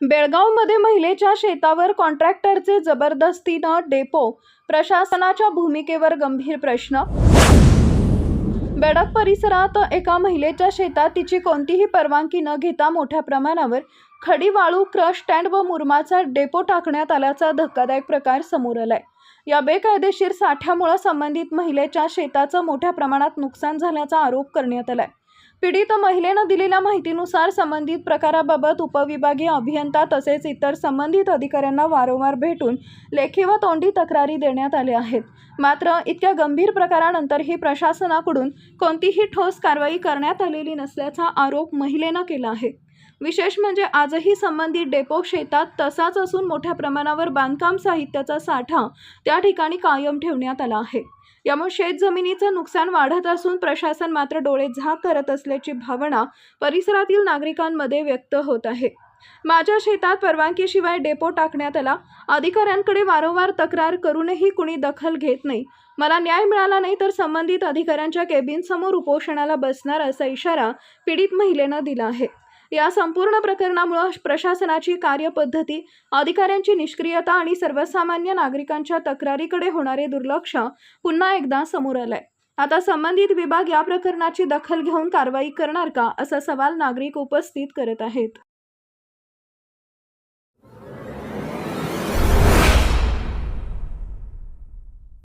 बेळगावमध्ये महिलेच्या शेतावर कॉन्ट्रॅक्टरचे जबरदस्तीनं डेपो, प्रशासनाच्या भूमिकेवर गंभीर प्रश्न। बेडक परिसरात एका महिलेच्या शेतात तिची कोणतीही परवानगी न घेता मोठ्या प्रमाणावर खडी, वाळू, क्रश स्टँड व मुरुमाचा डेपो टाकण्यात आल्याचा धक्कादायक प्रकार समोर आलाय। या बेकायदेशीर साठ्यामुळे संबंधित महिलेच्या शेताचं मोठ्या प्रमाणात नुकसान झाल्याचा आरोप करण्यात आलाय। पीडित महिलेनं दिलेल्या माहितीनुसार संबंधित प्रकाराबाबत उपविभागीय अभियंता तसेच इतर संबंधित अधिकाऱ्यांना वारंवार भेटून लेखी व तोंडी तक्रारी देण्यात आल्या आहेत। मात्र इतक्या गंभीर प्रकारानंतरही प्रशासनाकडून कोणतीही ठोस कारवाई करण्यात आलेली नसल्याचा आरोप महिलेनं केला आहे। विशेष म्हणजे आजही संबंधित डेपो शेतात तसाच असून मोठ्या प्रमाणावर बांधकाम साहित्याचा साठा त्या ठिकाणी कायम ठेवण्यात आला आहे। यामुळे शेतजमिनीचं नुकसान वाढत असून प्रशासन मात्र डोळे झाक करत असल्याची भावना परिसरातील नागरिकांमध्ये व्यक्त होत आहे। माझ्या शेतात परवानगीशिवाय डेपो टाकण्यात आला, अधिकाऱ्यांकडे वारंवार तक्रार करूनही कुणी दखल घेत नाही, मला न्याय मिळाला नाही तर संबंधित अधिकाऱ्यांच्या केबिनसमोर उपोषणाला बसणार असा इशारा पीडित महिलेनं दिला आहे। या संपूर्ण प्रकरणामुळे प्रशासनाची कार्यपद्धती, अधिकाऱ्यांची निष्क्रियता आणि सर्वसामान्य नागरिकांच्या तक्रारीकडे होणारे दुर्लक्ष पुन्हा एकदा समोर आलंय। आता संबंधित विभाग या प्रकरणाची दखल घेऊन कारवाई करणार का, असा सवाल नागरिक उपस्थित करत आहेत।